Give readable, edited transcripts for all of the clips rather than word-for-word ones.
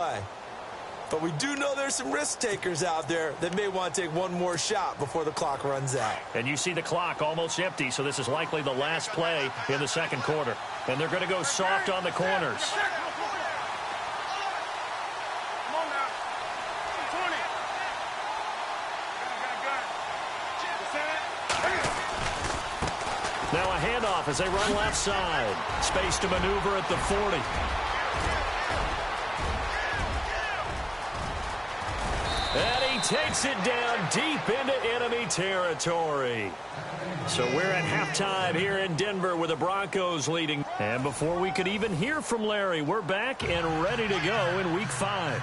But we do know there's some risk takers out there that may want to take one more shot before the clock runs out. And you see the clock almost empty, so this is likely the last play in the second quarter. And they're going to go soft on the corners. Now a handoff as they run left side. Space to maneuver at the 40. And he takes it down deep into enemy territory. So we're at halftime here in Denver with the Broncos leading. And before we could even hear from Larry, we're back and ready to go in Week 5.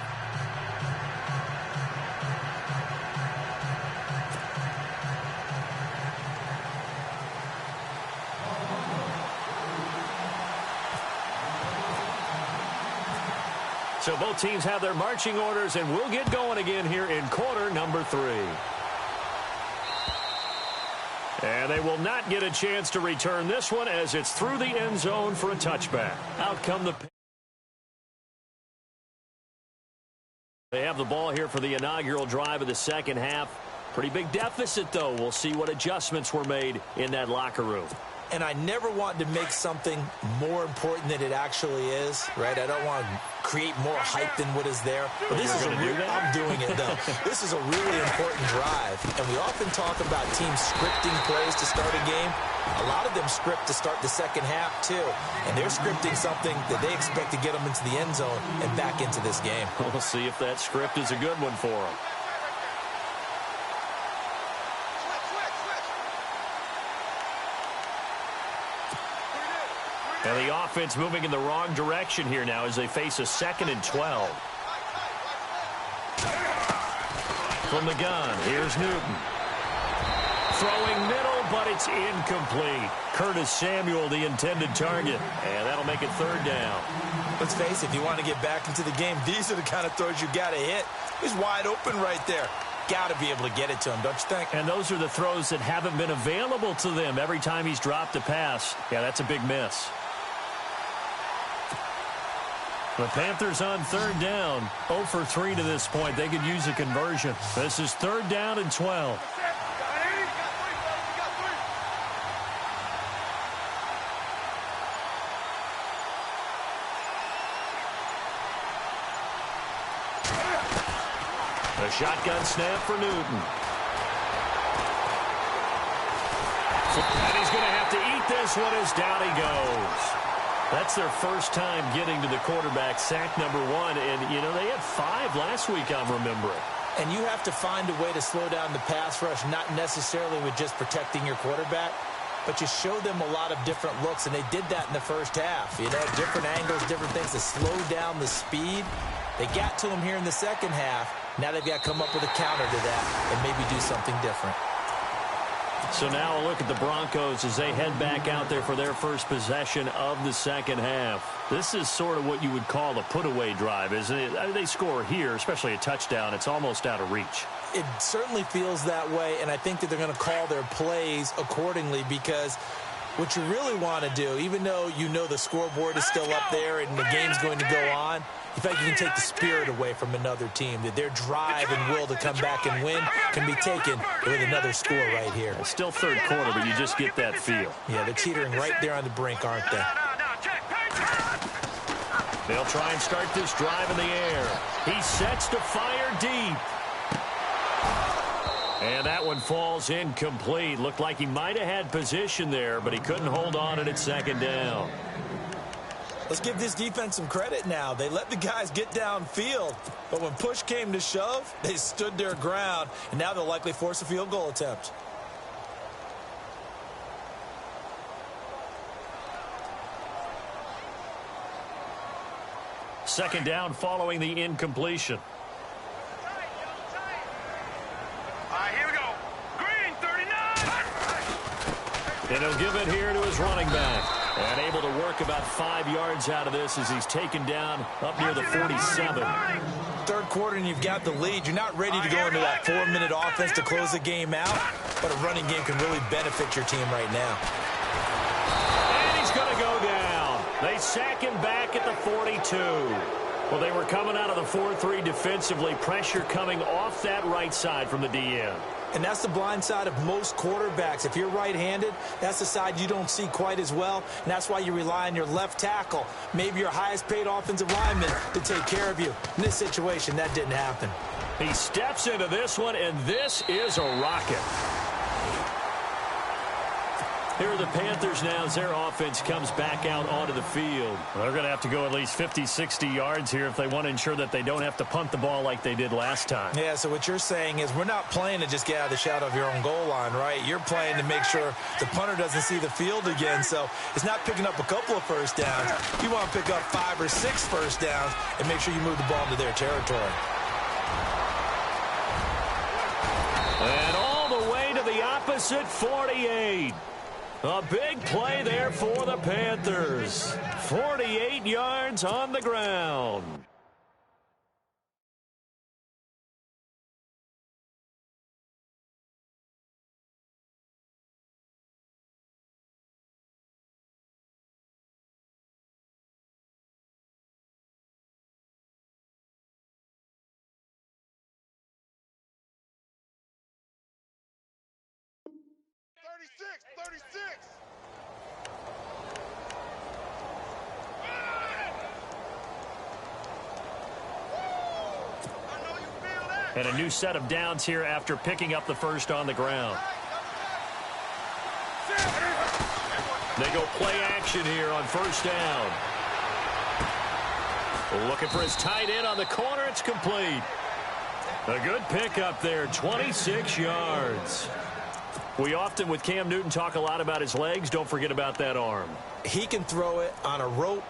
So both teams have their marching orders, and we'll get going again here in quarter number 3. And they will not get a chance to return this one as it's through the end zone for a touchback. Out come the... They have the ball here for the inaugural drive of the second half. Pretty big deficit, though. We'll see what adjustments were made in that locker room. And I never want to make something more important than it actually is, right? I don't want to create more hype than what is there. But this is a real, I'm doing it, though. This is a really important drive. And we often talk about teams scripting plays to start a game. A lot of them script to start the second half, too. And they're scripting something that they expect to get them into the end zone and back into this game. We'll see if that script is a good one for them. And the offense moving in the wrong direction here now as they face a 2nd and 12. From the gun, here's Newton. Throwing middle, but it's incomplete. Curtis Samuel, the intended target. And that'll make it 3rd down. Let's face it, if you want to get back into the game, these are the kind of throws you got to hit. He's wide open right there. Got to be able to get it to him, don't you think? And those are the throws that haven't been available to them every time he's dropped a pass. Yeah, that's a big miss. The Panthers on 3rd down. 0 for 3 to this point. They could use a conversion. This is 3rd down and 12. A shotgun snap for Newton. And he's going to have to eat this one as down he goes. That's their first time getting to the quarterback, sack number 1. And, you know, they had 5 last week, I'm remembering. And you have to find a way to slow down the pass rush, not necessarily with just protecting your quarterback, but you show them a lot of different looks, and they did that in the first half. You know, different angles, different things to slow down the speed. They got to him here in the second half. Now they've got to come up with a counter to that and maybe do something different. So now a look at the Broncos as they head back out there for their first possession of the second half. This is sort of what you would call a put-away drive, isn't it? I mean, they score here, especially a touchdown. It's almost out of reach. It certainly feels that way, and I think that they're going to call their plays accordingly because what you really want to do, even though you know the scoreboard is still up there and the game's going to go on, in fact, you can take the spirit away from another team, that their drive and will to come back and win can be taken with another score right here. It's still 3rd quarter, but you just get that feel. Yeah, they're teetering right there on the brink, aren't they? They'll try and start this drive in the air. He sets to fire deep. And that one falls incomplete. Looked like he might have had position there, but he couldn't hold on, and it's 2nd down. Let's give this defense some credit now. They let the guys get downfield, but when push came to shove, they stood their ground, and now they'll likely force a field goal attempt. Second down following the incompletion. Here we go. Green, 39. And he'll give it here to his running back. And able to work about 5 yards out of this as he's taken down up near the 47. 3rd quarter and you've got the lead. You're not ready to go into that 4-minute offense to close the game out, but a running game can really benefit your team right now. And he's going to go down. They sack him back at the 42. Well, they were coming out of the 4-3 defensively. Pressure coming off that right side from the DN. And that's the blind side of most quarterbacks. If you're right-handed, that's the side you don't see quite as well. And that's why you rely on your left tackle, maybe your highest-paid offensive lineman, to take care of you. In this situation, that didn't happen. He steps into this one, and this is a rocket. Here are the Panthers now as their offense comes back out onto the field. They're going to have to go at least 50, 60 yards here if they want to ensure that they don't have to punt the ball like they did last time. Yeah, so what you're saying is we're not playing to just get out of the shadow of your own goal line, right? You're playing to make sure the punter doesn't see the field again. So it's not picking up a couple of first downs. You want to pick up 5 or 6 first downs and make sure you move the ball into their territory. And all the way to the opposite 48. A big play there for the Panthers. 48 yards on the ground. And a new set of downs here after picking up the first on the ground. They go play action here on first down. Looking for his tight end on the corner. It's complete. A good pickup there, 26 yards. We often, with Cam Newton, talk a lot about his legs. Don't forget about that arm. He can throw it on a rope.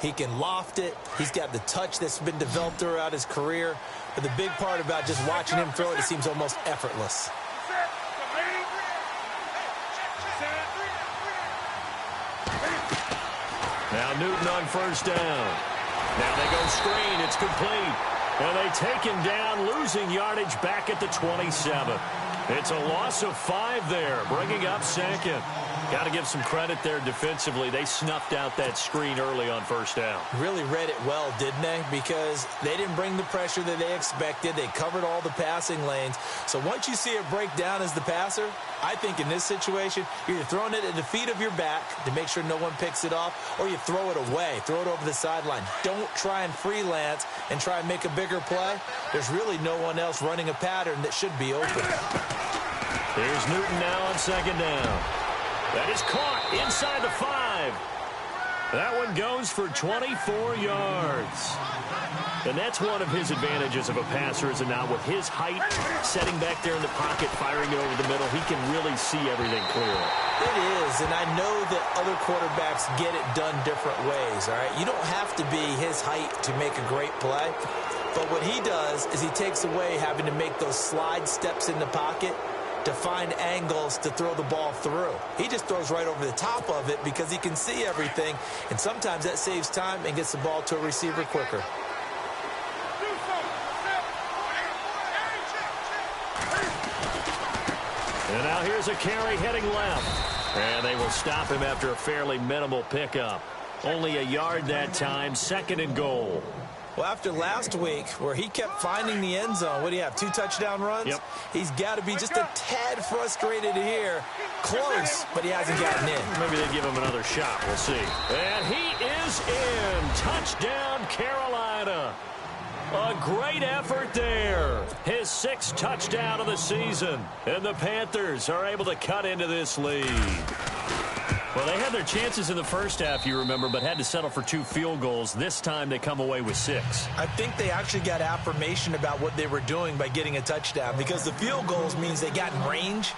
He can loft it. He's got the touch that's been developed throughout his career. But the big part about just watching him throw it, it seems almost effortless. Now Newton on first down. Now they go screen. It's complete. And they take him down, losing yardage back at the 27. It's a loss of 5 there, bringing up second. Got to give some credit there defensively. They snuffed out that screen early on first down. Really read it well, didn't they? Because they didn't bring the pressure that they expected. They covered all the passing lanes. So once you see it break down as the passer, I think in this situation, you're throwing it at the feet of your back to make sure no one picks it off, or you throw it away, throw it over the sideline. Don't try and freelance and try and make a bigger play. There's really no one else running a pattern that should be open. Here's Newton now on second down. That is caught inside the 5. That one goes for 24 yards. And that's one of his advantages of a passer, is it not? With his height, setting back there in the pocket, firing it over the middle, he can really see everything clearly. It is, and I know that other quarterbacks get it done different ways, all right? You don't have to be his height to make a great play. But what he does is he takes away having to make those slide steps in the pocket to find angles to throw the ball through. He just throws right over the top of it because he can see everything, and sometimes that saves time and gets the ball to a receiver quicker. And now here's a carry heading left. And they will stop him after a fairly minimal pickup. Only a yard that time, second and goal. Well, after last week, where he kept finding the end zone, what do you have, 2 touchdown runs? Yep. He's got to be just a tad frustrated here. Close, but he hasn't gotten in. Maybe they give him another shot. We'll see. And he is in. Touchdown, Carolina. A great effort there. His 6th touchdown of the season. And the Panthers are able to cut into this lead. Well, they had their chances in the first half, you remember, but had to settle for 2 field goals. This time they come away with 6. I think they actually got affirmation about what they were doing by getting a touchdown, because the field goals means they got in range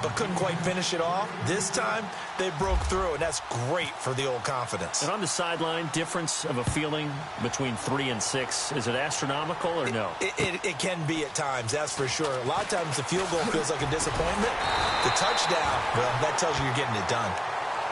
but couldn't quite finish it off. This time they broke through, and that's great for the old confidence. And on the sideline, difference of a feeling between 3 and 6, is it astronomical or no? It can be at times, that's for sure. A lot of times the field goal feels like a disappointment. The touchdown, well, that tells you you're getting it done.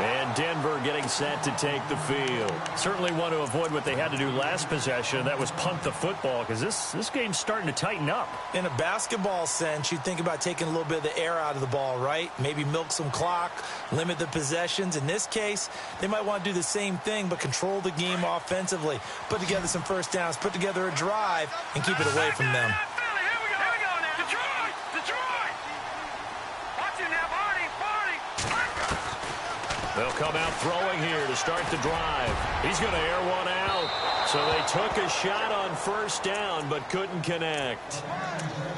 And Denver getting set to take the field. Certainly want to avoid what they had to do last possession. That was punt the football, because this game's starting to tighten up. In a basketball sense, you think about taking a little bit of the air out of the ball, right? Maybe milk some clock, limit the possessions. In this case, they might want to do the same thing, but control the game offensively. Put together some first downs, put together a drive, and keep it away from them. They'll come out throwing here to start the drive. He's going to air one out. So they took a shot on first down, but couldn't connect.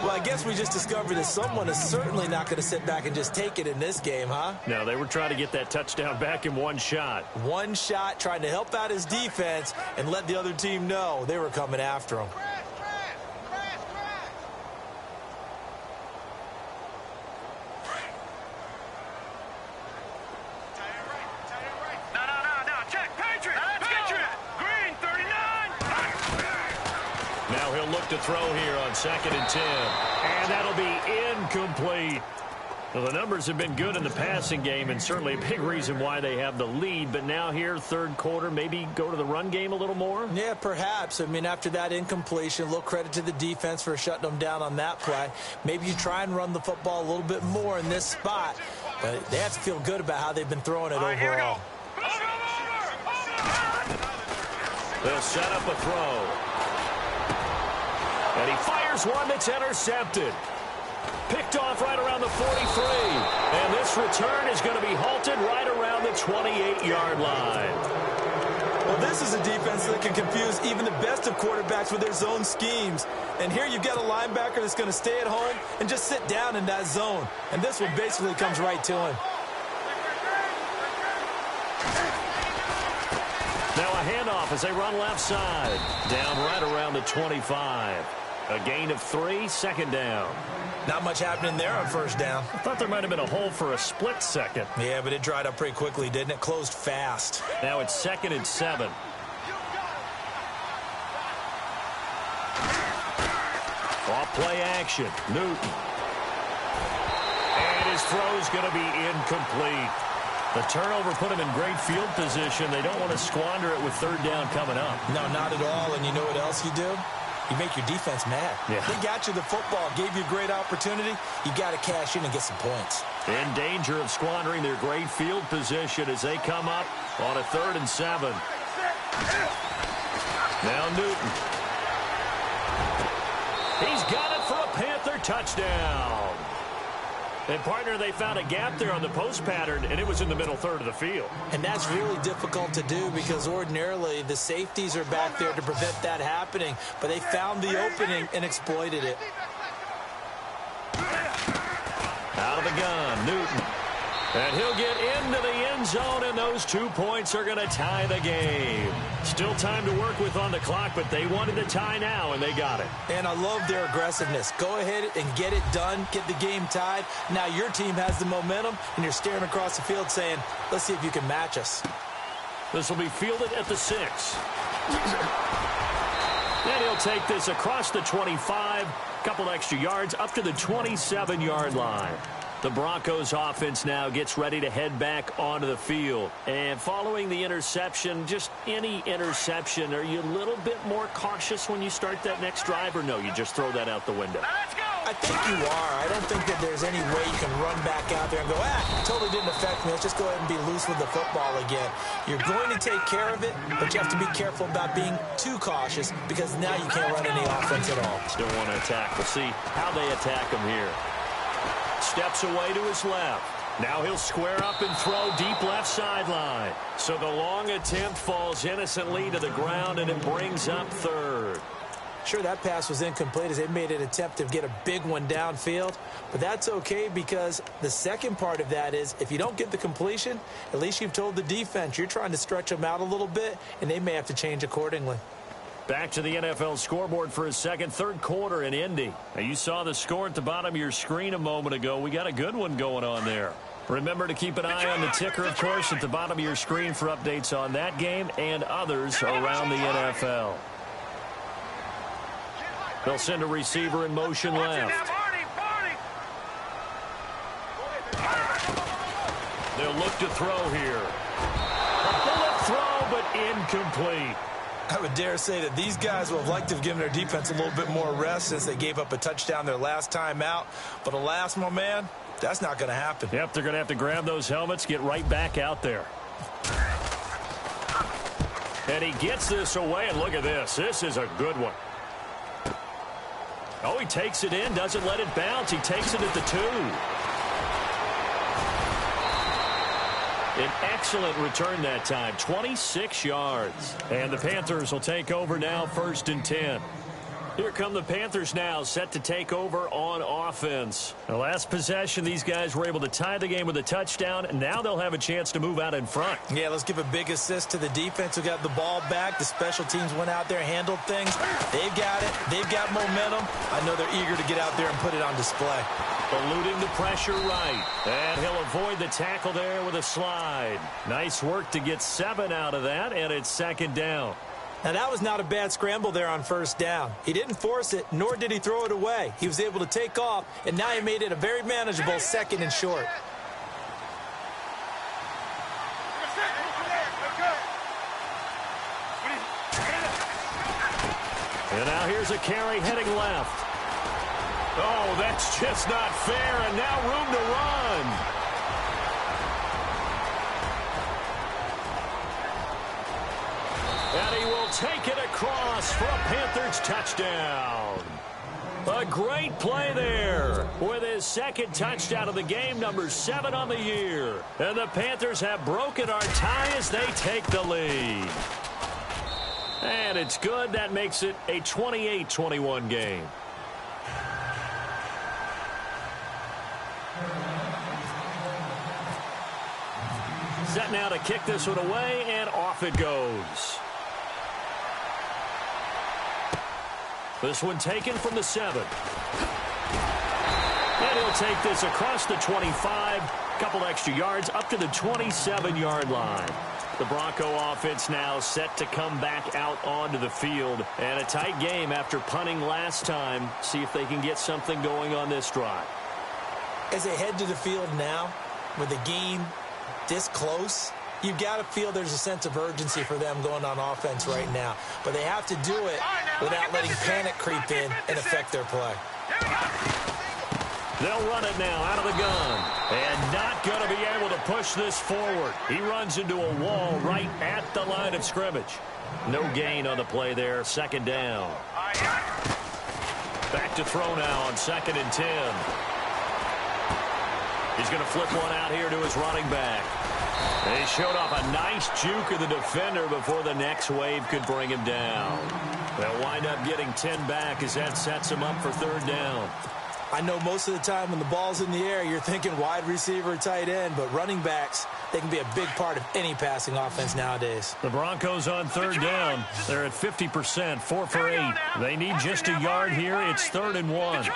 Well, I guess we just discovered that someone is certainly not going to sit back and just take it in this game, huh? No, they were trying to get that touchdown back in one shot. One shot, trying to help out his defense and let the other team know they were coming after him. To throw here on 2nd and 10. And that'll be incomplete. Well, the numbers have been good in the passing game, and certainly a big reason why they have the lead. But now here, third quarter, maybe go to the run game a little more? Yeah, perhaps. I mean, after that incompletion, a little credit to the defense for shutting them down on that play. Maybe you try and run the football a little bit more in this spot. But they have to feel good about how they've been throwing it overall. They'll set up a throw. And he fires one that's intercepted. Picked off right around the 43. And this return is going to be halted right around the 28-yard line. Well, this is a defense that can confuse even the best of quarterbacks with their zone schemes. And here you've got a linebacker that's going to stay at home and just sit down in that zone. And this one basically comes right to him. Now a handoff as they run left side. Down right around the 25. A gain of 3, second down. Not much happening there on first down. I thought there might have been a hole for a split second. Yeah, but it dried up pretty quickly, didn't it? Closed fast. Now it's 2nd and 7. Off play action. Newton. And his throw's going to be incomplete. The turnover put him in great field position. They don't want to squander it with third down coming up. No, not at all. And you know what else you do? You make your defense mad. Yeah. They got you the football, gave you a great opportunity. You got to cash in and get some points. In danger of squandering their great field position as they come up on a 3rd and 7. Now Newton. He's got it for a Panther touchdown. And, partner, they found a gap there on the post pattern, and it was in the middle third of the field. And that's really difficult to do because ordinarily the safeties are back there to prevent that happening. But they found the opening and exploited it. Out of the gun, Newton. And he'll get into the end zone, and those 2 points are going to tie the game. Still time to work with on the clock, but they wanted the tie now, and they got it. And I love their aggressiveness. Go ahead and get it done, get the game tied. Now your team has the momentum, and you're staring across the field saying, let's see if you can match us. This will be fielded at the 6. And he'll take this across the 25, couple extra yards, up to the 27-yard line. The Broncos offense now gets ready to head back onto the field. And following the interception, just any interception, are you a little bit more cautious when you start that next drive, or no, you just throw that out the window? I think you are. I don't think that there's any way you can run back out there and go, totally didn't affect me. Let's just go ahead and be loose with the football again. You're going to take care of it, but you have to be careful about being too cautious because now you can't run any offense at all. Still want to attack. We'll see how they attack him here. Steps away to his left. Now he'll square up and throw deep left sideline. So the long attempt falls innocently to the ground, and it brings up 3rd. Sure, that pass was incomplete as they made an attempt to get a big one downfield. But that's okay because the second part of that is if you don't get the completion, at least you've told the defense you're trying to stretch them out a little bit, and they may have to change accordingly. Back to the NFL scoreboard for a third quarter in Indy. Now, you saw the score at the bottom of your screen a moment ago. We got a good one going on there. Remember to keep an eye on the ticker, of course, at the bottom of your screen for updates on that game and others around the NFL. They'll send a receiver in motion left. They'll look to throw here. A bullet throw, but incomplete. I would dare say that these guys would have liked to have given their defense a little bit more rest since they gave up a touchdown their last time out. But alas, my man, that's not going to happen. Yep, they're going to have to grab those helmets, get right back out there. And he gets this away, and look at this. This is a good one. Oh, he takes it in, doesn't let it bounce. He takes it at the 2. An excellent return that time, 26 yards. And the Panthers will take over now, 1st and 10. Here come the Panthers now, set to take over on offense. The last possession, these guys were able to tie the game with a touchdown, and now they'll have a chance to move out in front. Yeah, let's give a big assist to the defense who got the ball back. The special teams went out there, handled things. They've got it. They've got momentum. I know they're eager to get out there and put it on display. Eluding the pressure right. And he'll avoid the tackle there with a slide. Nice work to get 7 out of that, and it's 2nd down. Now, that was not a bad scramble there on 1st down. He didn't force it, nor did he throw it away. He was able to take off, and now he made it a very manageable 2nd and short. And now here's a carry heading left. Oh, that's just not fair, and now room to run. And he will take it across for a Panthers touchdown. A great play there with his 2nd touchdown of the game, number 7 on the year. And the Panthers have broken our tie as they take the lead. And it's good. That makes it a 28-21 game. Set now to kick this one away, and off it goes. This one taken from the 7. And he'll take this across the 25. Couple extra yards up to the 27-yard line. The Bronco offense now set to come back out onto the field. And a tight game after punting last time. See if they can get something going on this drive. As they head to the field now, with the game this close, you've got to feel there's a sense of urgency for them going on offense right now. But they have to do it without letting panic creep in and affect their play. They'll run it now out of the gun. And not going to be able to push this forward. He runs into a wall right at the line of scrimmage. No gain on the play there. 2nd down. Back to throw now on 2nd and 10. He's going to flip one out here to his running back. They showed off a nice juke of the defender before the next wave could bring him down. They'll wind up getting 10 back as that sets him up for 3rd down. I know most of the time when the ball's in the air, you're thinking wide receiver, tight end, but running backs, they can be a big part of any passing offense nowadays. The Broncos on 3rd down. They're at 50%, 4 for 8. They need just a yard here. It's 3rd and 1.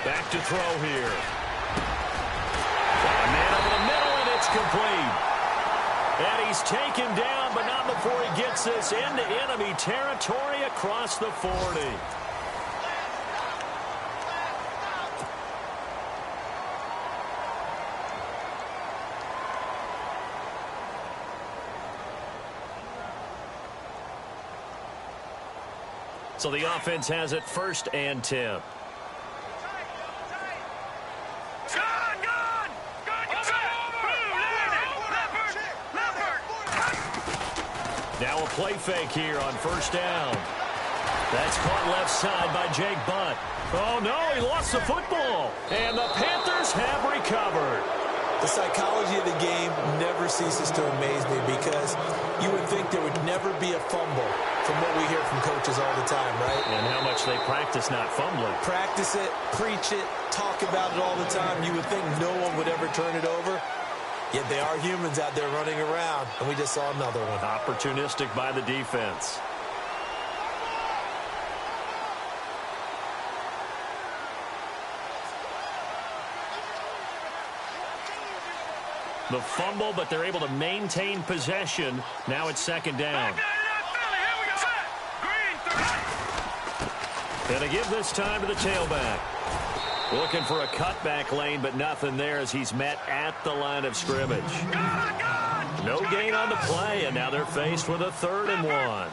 Back to throw here. A man over the middle, and it's complete. And he's taken down, but not before he gets this into enemy territory across the 40. So the offense has it 1st and 10. Now a play fake here on 1st down. That's caught left side by Jake Butt. Oh, no, he lost the football. And the Panthers have recovered. The psychology of the game never ceases to amaze me because you would think there would never be a fumble from what we hear from coaches all the time, right? And how much they practice not fumbling. Practice it, preach it, talk about it all the time. You would think no one would ever turn it over. Yet they are humans out there running around, and we just saw another one. Opportunistic by the defense. The fumble, but they're able to maintain possession. Now it's 2nd down. And to give this time to the tailback. Looking for a cutback lane, but nothing there as he's met at the line of scrimmage. No gain on the play, and now they're faced with a 3rd and 1.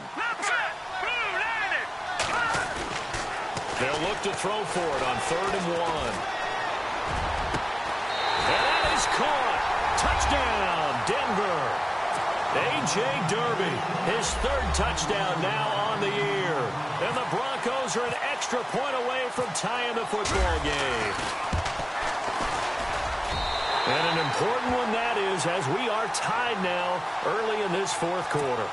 They'll look to throw for it on 3rd and 1. And that is caught. Touchdown, Denver. A.J. Derby, his 3rd touchdown now on the year. And the Broncos are an extra point away from tying the football game. And an important one that is, as we are tied now early in this 4th quarter.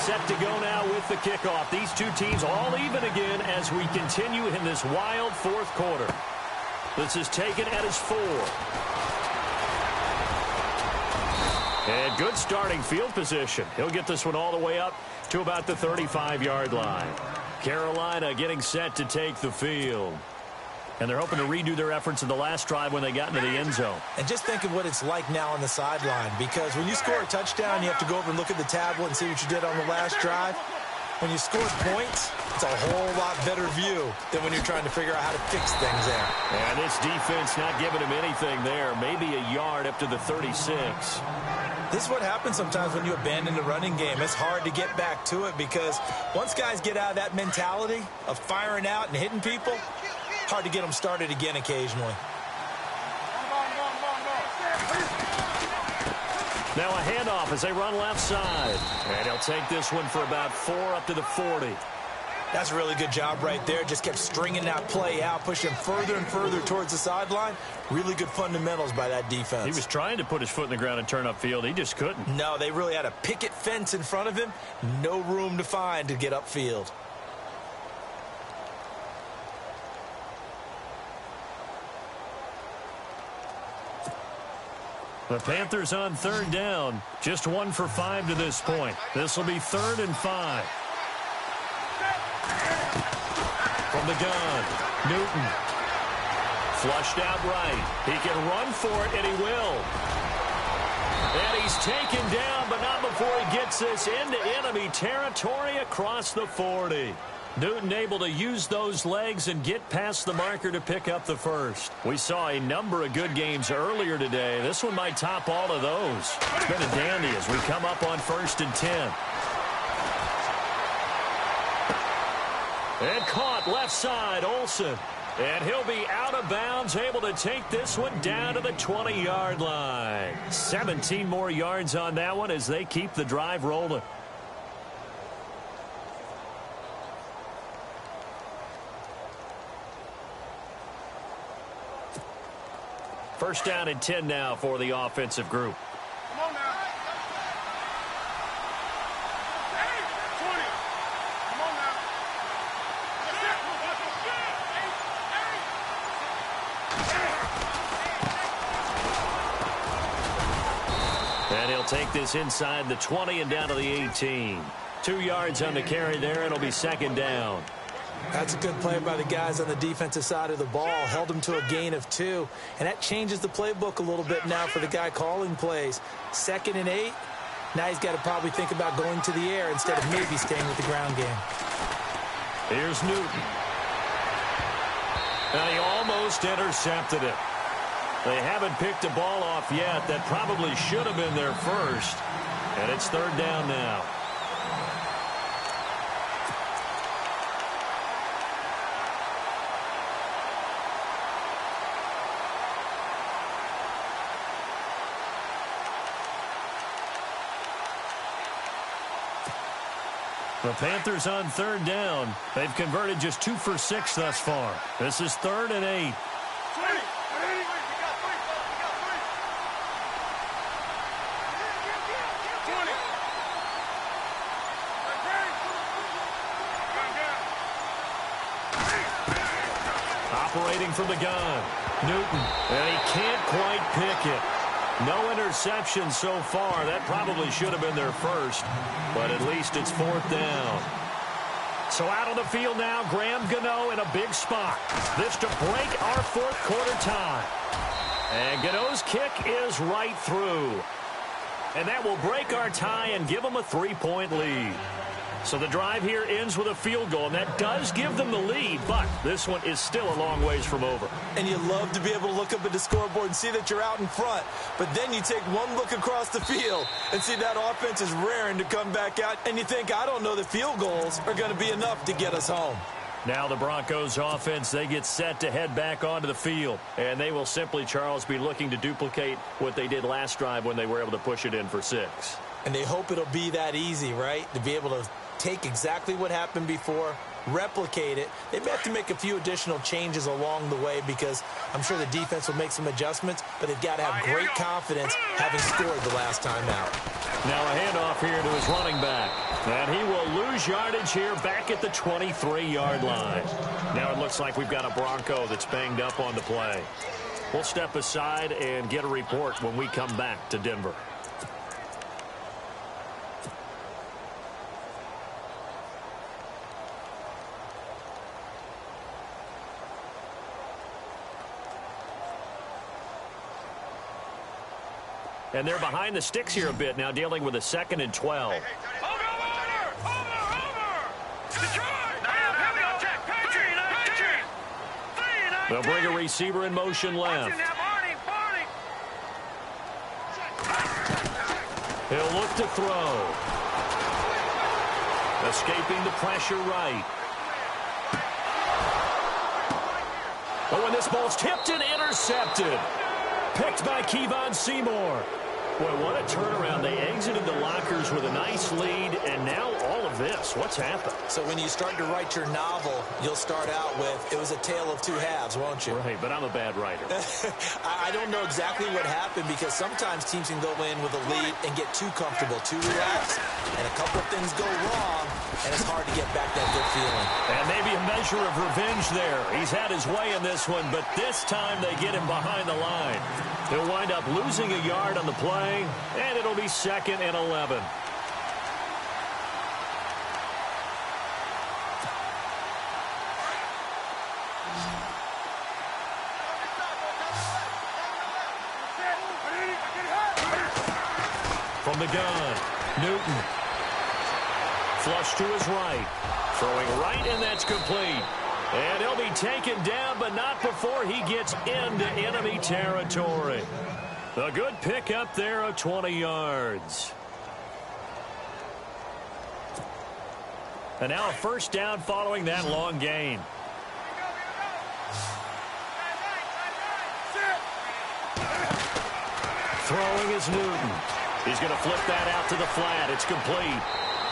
Set to go now with the kickoff. These two teams all even again as we continue in this wild 4th quarter. This is taken at his 4. And good starting field position. He'll get this one all the way up to about the 35-yard line. Carolina getting set to take the field. And they're hoping to redo their efforts in the last drive when they got into the end zone. And just think of what it's like now on the sideline, because when you score a touchdown, you have to go over and look at the tablet and see what you did on the last drive. When you score points, it's a whole lot better view than when you're trying to figure out how to fix things there. And this defense not giving him anything there. Maybe a yard up to the 36. This is what happens sometimes when you abandon the running game. It's hard to get back to it because once guys get out of that mentality of firing out and hitting people, hard to get them started again occasionally. Now a handoff as they run left side. And he'll take this one for about 4 up to the 40. That's a really good job right there. Just kept stringing that play out, pushing further and further towards the sideline. Really good fundamentals by that defense. He was trying to put his foot in the ground and turn upfield. He just couldn't. No, they really had a picket fence in front of him. No room to find to get upfield. The Panthers on 3rd down. Just 1 for 5 to this point. This will be 3rd and 5. From the gun, Newton. Flushed out right. He can run for it, and he will. And he's taken down, but not before he gets this into enemy territory across the 40. Newton able to use those legs and get past the marker to pick up the 1st. We saw a number of good games earlier today. This one might top all of those. It's been a dandy as we come up on 1st and 10. And caught left side, Olsen. And he'll be out of bounds, able to take this one down to the 20-yard line. 17 more yards on that one as they keep the drive rolling. First down and 10 now for the offensive group. Come on now. Hey, 20. Come on now. And he'll take this inside the 20 and down to the 18. 2 yards on the carry there. It'll be 2nd down. That's a good play by the guys on the defensive side of the ball. Held him to a gain of 2. And that changes the playbook a little bit now for the guy calling plays. 2nd and 8. Now he's got to probably think about going to the air instead of maybe staying with the ground game. Here's Newton. And he almost intercepted it. They haven't picked a ball off yet. That probably should have been their first. And it's 3rd down now. The Panthers on 3rd down. They've converted just 2 for 6 thus far. This is 3rd and 8. Operating from the gun, Newton, and he can't quite pick it. No interception so far. That probably should have been their first, but at least it's 4th down. So out on the field now, Graham Gano in a big spot. This to break our 4th quarter tie. And Gano's kick is right through. And that will break our tie and give them a 3-point lead. So the drive here ends with a field goal, and that does give them the lead, but this one is still a long ways from over. And you love to be able to look up at the scoreboard and see that you're out in front, but then you take one look across the field and see that offense is raring to come back out, and you think, I don't know that field goals are going to be enough to get us home. Now the Broncos offense, they get set to head back onto the field, and they will simply, Charles, be looking to duplicate what they did last drive when they were able to push it in for 6. And they hope it'll be that easy, right, to be able to take exactly what happened before, replicate it. They may have to make a few additional changes along the way because I'm sure the defense will make some adjustments, but they've got to have great confidence having scored the last time out. Now a handoff here to his running back. And he will lose yardage here back at the 23-yard line. Now it looks like we've got a Bronco that's banged up on the play. We'll step aside and get a report when we come back to Denver. And they're behind the sticks here a bit now, dealing with a 2nd and 12. They'll bring a receiver in motion left. He'll look to throw. Escaping the pressure right. Oh, and this ball's tipped and intercepted. Picked by Kevon Seymour. Boy, what a turnaround. They exited the lockers with a nice lead, and now all of this. What's happened? So when you start to write your novel, you'll start out with, it was a tale of two halves, won't you? Right, but I'm a bad writer. I don't know exactly what happened because sometimes teams can go in with a lead and get too comfortable, too relaxed, and a couple of things go wrong, and it's hard to get back that good feeling. And maybe a measure of revenge there. He's had his way in this one, but this time they get him behind the line. He'll wind up losing a yard on the play, and it'll be 2nd and 11. From the gun, Newton. Flush to his right. Throwing right, and that's complete. And he'll be taken down, but not before he gets into enemy territory. A good pickup there of 20 yards. And now a first down following that long gain. Throwing is Newton. He's going to flip that out to the flat. It's complete.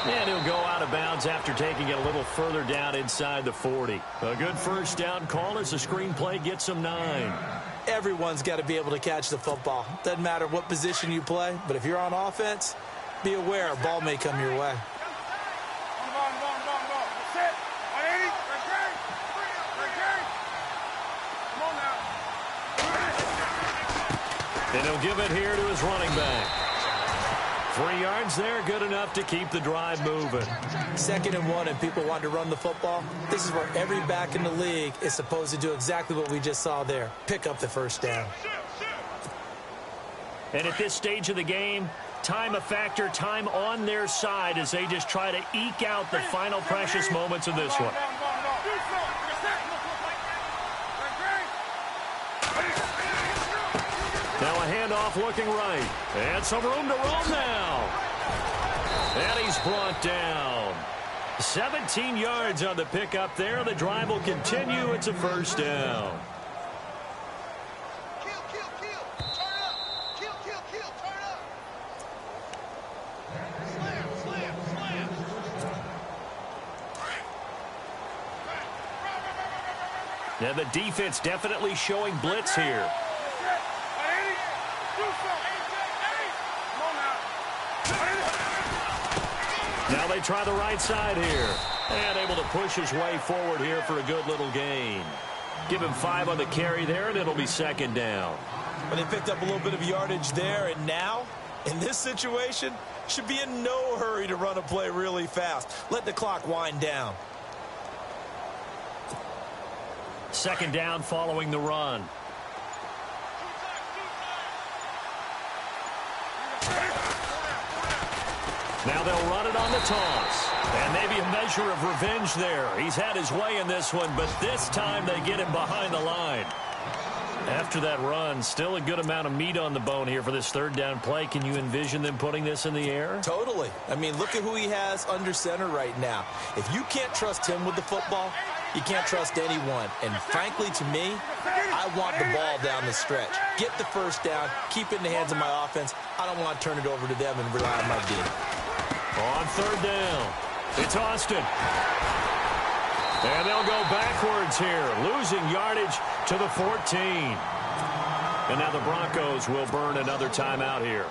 And he'll go out of bounds after taking it a little further down inside the 40. A good first down call as the screenplay gets him 9. Everyone's got to be able to catch the football. Doesn't matter what position you play, but if you're on offense, be aware a ball may come your way. And he'll give it here to his running back. 3 yards there, good enough to keep the drive moving. 2nd and 1, and people want to run the football. This is where every back in the league is supposed to do exactly what we just saw there. Pick up the first down. And at this stage of the game, time a factor, time on their side as they just try to eke out the final precious moments of this one. Now a handoff looking right. And some room to roam now. And he's brought down. 17 yards on the pickup there. The drive will continue. It's a first down. And the defense definitely showing blitz here. Now they try the right side here. And able to push his way forward here for a good little gain. Give him 5 on the carry there, and it'll be 2nd down. Well, they picked up a little bit of yardage there, and now, in this situation, should be in no hurry to run a play really fast. Let the clock wind down. 2nd down following the run. Now they'll run it on the toss. And maybe a measure of revenge there. He's had his way in this one, but this time they get him behind the line. After that run, still a good amount of meat on the bone here for this third down play. Can you envision them putting this in the air? Totally. I mean, look at who he has under center right now. If you can't trust him with the football, you can't trust anyone. And frankly, to me, I want the ball down the stretch. Get the first down, keep it in the hands of my offense. I don't want to turn it over to them and rely on my D. On third down, it's Austin. And they'll go backwards here, losing yardage to the 14. And now the Broncos will burn another timeout here.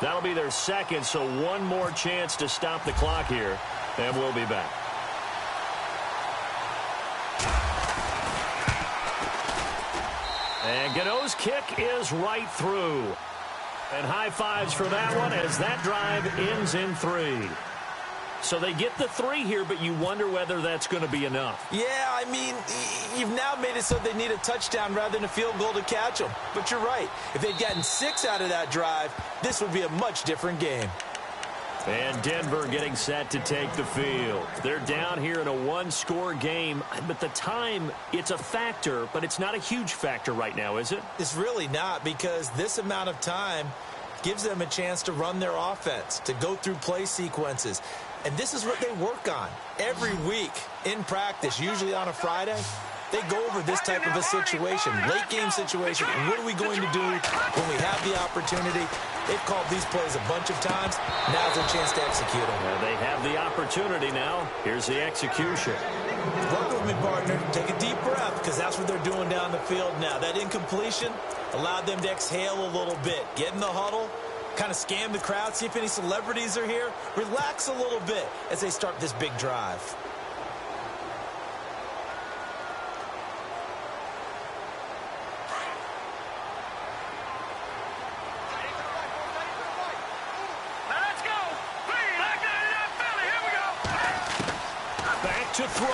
That'll be their second, so one more chance to stop the clock here, and we'll be back. And Gano's kick is right through. And high fives for that one as that drive ends in 3. So they get the 3 here, but you wonder whether that's going to be enough. Yeah, I mean, you've now made it so they need a touchdown rather than a field goal to catch them. But you're right. If they'd gotten 6 out of that drive, this would be a much different game. And Denver getting set to take the field. They're down here in a one-score game, but the time, it's a factor, but it's not a huge factor right now, is it? It's really not, because this amount of time gives them a chance to run their offense, to go through play sequences. And this is what they work on every week in practice, usually on a Friday. They go over this type of a situation, late game situation. What are we going to do when we have the opportunity? They've called these plays a bunch of times. Now's their chance to execute them. They have the opportunity now. Here's the execution. Work with me, partner. Take a deep breath, because that's what they're doing down the field now. That incompletion allowed them to exhale a little bit. Get in the huddle, kind of scan the crowd, see if any celebrities are here. Relax a little bit as they start this big drive. To throw.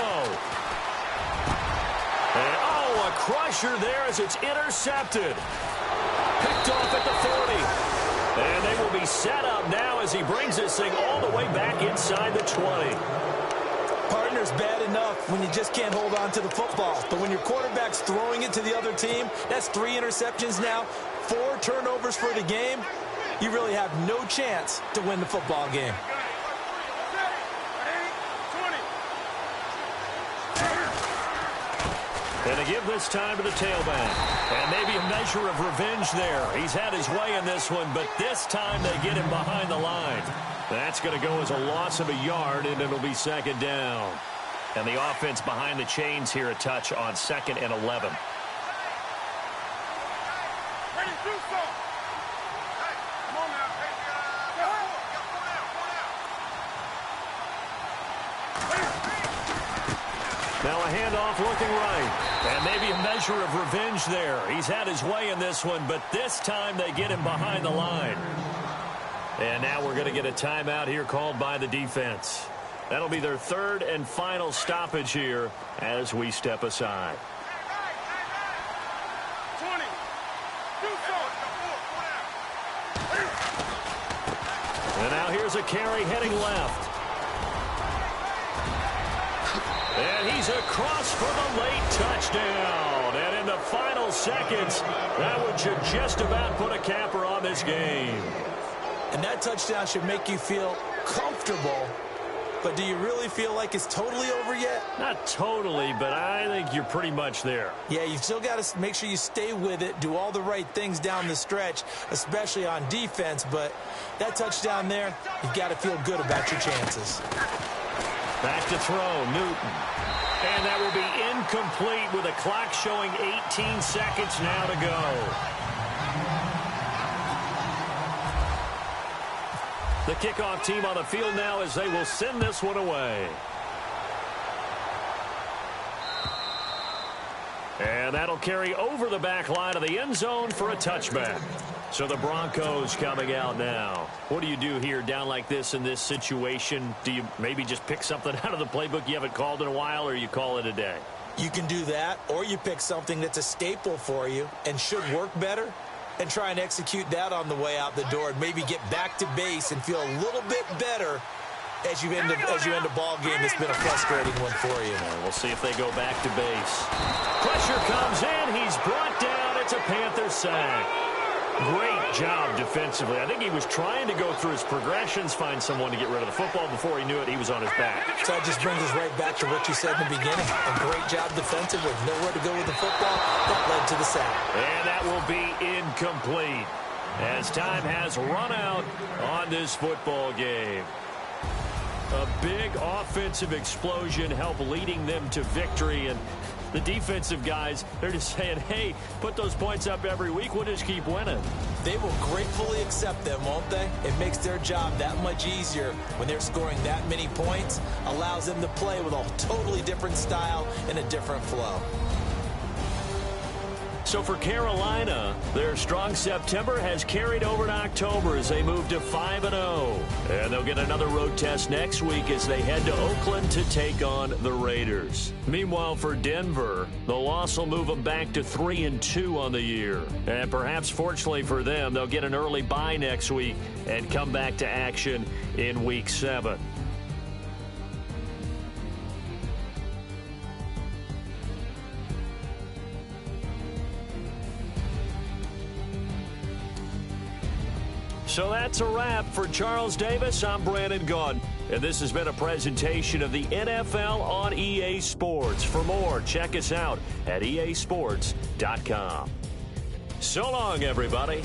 And, a crusher there as it's intercepted. Picked off at the 40. And they will be set up now as he brings this thing all the way back inside the 20. Partner's bad enough when you just can't hold on to the football. But when your quarterback's throwing it to the other team, that's 3 interceptions now, 4 turnovers for the game. You really have no chance to win the football game. And to give this time to the tailback. And maybe a measure of revenge there. He's had his way in this one, but this time they get him behind the line. That's going to go as a loss of a yard, and it'll be second down. And the offense behind the chains here, a touch on 2nd and 11. Now a handoff looking right. And maybe a measure of revenge there. He's had his way in this one, but this time they get him behind the line. And now we're going to get a timeout here called by the defense. That'll be their 3rd and final stoppage here as we step aside. 20. And now here's a carry heading left. And he's across for the late touchdown. And in the final seconds, that one should just about put a capper on this game. And that touchdown should make you feel comfortable. But do you really feel like it's totally over yet? Not totally, but I think you're pretty much there. Yeah, you've still got to make sure you stay with it, do all the right things down the stretch, especially on defense. But that touchdown there, you've got to feel good about your chances. Back to throw, Newton. And that will be incomplete with a clock showing 18 seconds now to go. The kickoff team on the field now as they will send this one away. And that'll carry over the back line of the end zone for a touchback. So the Broncos coming out now. What do you do here down like this in this situation? Do you maybe just pick something out of the playbook you haven't called in a while, or you call it a day? You can do that, or you pick something that's a staple for you and should work better. and try and execute that on the way out the door and maybe get back to base and feel a little bit better as you end a ball game that's been a frustrating one for you. We'll see if they go back to base. Pressure comes in. He's brought down. It's a Panther sack. Great job defensively. I think he was trying to go through his progressions, find someone to get rid of the football. Before he knew it, he was on his back. So that just brings us right back to what you said in the beginning. A great job defensively. Nowhere to go with the football. That led to the sack. And that will be incomplete as time has run out on this football game. A big offensive explosion helped leading them to victory, and the defensive guys, they're just saying, hey, put those points up every week. We'll just keep winning. They will gratefully accept them, won't they? It makes their job that much easier when they're scoring that many points, allows them to play with a totally different style and a different flow. So for Carolina, their strong September has carried over to October as they move to 5-0. And they'll get another road test next week as they head to Oakland to take on the Raiders. Meanwhile, for Denver, the loss will move them back to 3-2 on the year. And perhaps fortunately for them, they'll get an early bye next week and come back to action in Week 7. So that's a wrap. For Charles Davis, I'm Brandon Gaudin. And this has been a presentation of the NFL on EA Sports. For more, check us out at easports.com. So long, everybody.